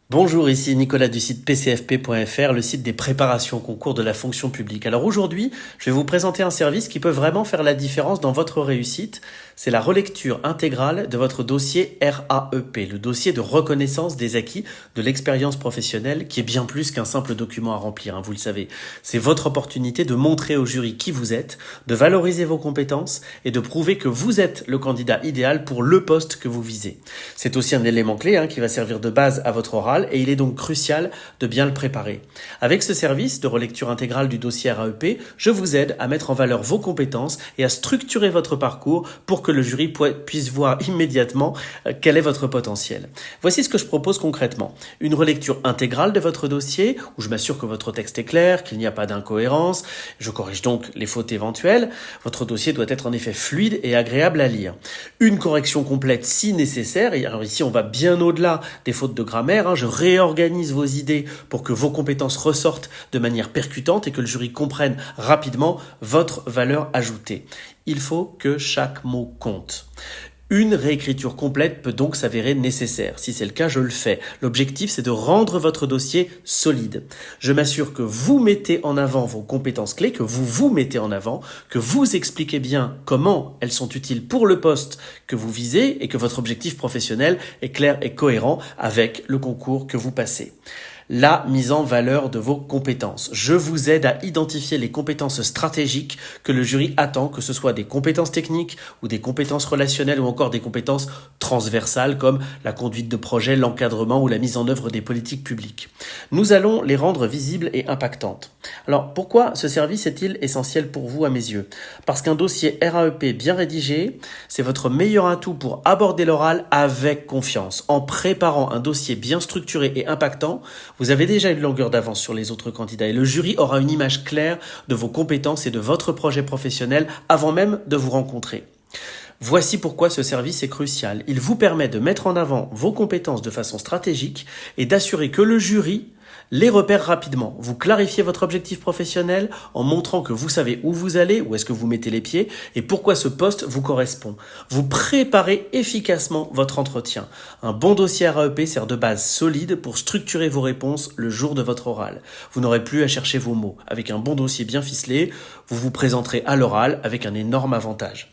Bonjour, ici Nicolas du site pcfp.fr, le site des préparations concours de la fonction publique. Alors aujourd'hui, je vais vous présenter un service qui peut vraiment faire la différence dans votre réussite. C'est la relecture intégrale de votre dossier RAEP, le dossier de reconnaissance des acquis de l'expérience professionnelle, qui est bien plus qu'un simple document à remplir, vous le savez. C'est votre opportunité de montrer au jury qui vous êtes, de valoriser vos compétences et de prouver que vous êtes le candidat idéal pour le poste que vous visez. C'est aussi un élément clé qui va servir de base à votre oral, et il est donc crucial de bien le préparer. Avec ce service de relecture intégrale du dossier RAEP, je vous aide à mettre en valeur vos compétences et à structurer votre parcours pour que le jury puisse voir immédiatement quel est votre potentiel. Voici ce que je propose concrètement. Une relecture intégrale de votre dossier, où je m'assure que votre texte est clair, qu'il n'y a pas d'incohérence, je corrige donc les fautes éventuelles. Votre dossier doit être en effet fluide et agréable à lire. Une correction complète si nécessaire, et alors ici on va bien au-delà des fautes de grammaire, je réorganise vos idées pour que vos compétences ressortent de manière percutante et que le jury comprenne rapidement votre valeur ajoutée. Il faut que chaque mot compte. Une réécriture complète peut donc s'avérer nécessaire. Si c'est le cas, je le fais. L'objectif, c'est de rendre votre dossier solide. Je m'assure que vous mettez en avant vos compétences clés, que vous mettez en avant, que vous expliquez bien comment elles sont utiles pour le poste que vous visez et que votre objectif professionnel est clair et cohérent avec le concours que vous passez. La mise en valeur de vos compétences. Je vous aide à identifier les compétences stratégiques que le jury attend, que ce soit des compétences techniques ou des compétences relationnelles ou encore des compétences transversales comme la conduite de projet, l'encadrement ou la mise en œuvre des politiques publiques. Nous allons les rendre visibles et impactantes. Alors pourquoi ce service est-il essentiel pour vous à mes yeux? Parce qu'un dossier RAEP bien rédigé, c'est votre meilleur atout pour aborder l'oral avec confiance. En préparant un dossier bien structuré et impactant, vous avez déjà une longueur d'avance sur les autres candidats et le jury aura une image claire de vos compétences et de votre projet professionnel avant même de vous rencontrer. Voici pourquoi ce service est crucial. Il vous permet de mettre en avant vos compétences de façon stratégique et d'assurer que le jury les repère rapidement. Vous clarifiez votre objectif professionnel en montrant que vous savez où vous allez, où est-ce que vous mettez les pieds et pourquoi ce poste vous correspond. Vous préparez efficacement votre entretien. Un bon dossier RAEP sert de base solide pour structurer vos réponses le jour de votre oral. Vous n'aurez plus à chercher vos mots. Avec un bon dossier bien ficelé, vous vous présenterez à l'oral avec un énorme avantage.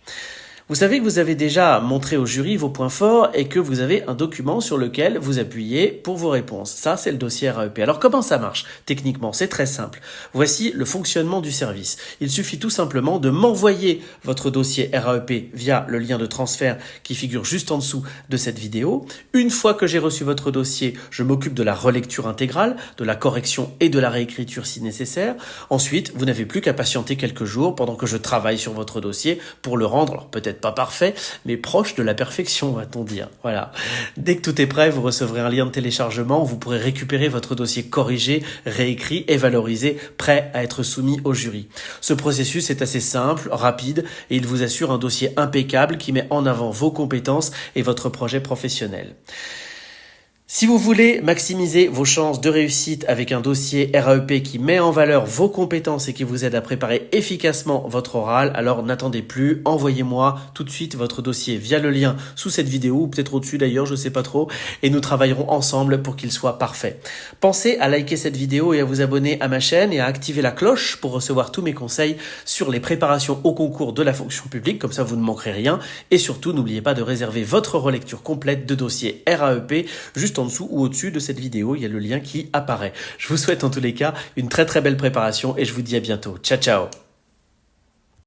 Vous savez que vous avez déjà montré au jury vos points forts et que vous avez un document sur lequel vous appuyez pour vos réponses. Ça, c'est le dossier RAEP. Alors, comment ça marche techniquement? C'est très simple. Voici le fonctionnement du service. Il suffit tout simplement de m'envoyer votre dossier RAEP via le lien de transfert qui figure juste en dessous de cette vidéo. Une fois que j'ai reçu votre dossier, je m'occupe de la relecture intégrale, de la correction et de la réécriture si nécessaire. Ensuite, vous n'avez plus qu'à patienter quelques jours pendant que je travaille sur votre dossier pour le rendre, alors peut-être pas parfait, mais proche de la perfection, va-t-on dire. Voilà. Dès que tout est prêt, vous recevrez un lien de téléchargement où vous pourrez récupérer votre dossier corrigé, réécrit et valorisé, prêt à être soumis au jury. Ce processus est assez simple, rapide, et il vous assure un dossier impeccable qui met en avant vos compétences et votre projet professionnel. Si vous voulez maximiser vos chances de réussite avec un dossier RAEP qui met en valeur vos compétences et qui vous aide à préparer efficacement votre oral, alors n'attendez plus, envoyez-moi tout de suite votre dossier via le lien sous cette vidéo ou peut-être au-dessus d'ailleurs, je sais pas trop, et nous travaillerons ensemble pour qu'il soit parfait. Pensez à liker cette vidéo et à vous abonner à ma chaîne et à activer la cloche pour recevoir tous mes conseils sur les préparations au concours de la fonction publique, comme ça vous ne manquerez rien, et surtout n'oubliez pas de réserver votre relecture complète de dossier RAEP juste en dessous ou au-dessus de cette vidéo, il y a le lien qui apparaît. Je vous souhaite en tous les cas une très très belle préparation et je vous dis à bientôt. Ciao ciao.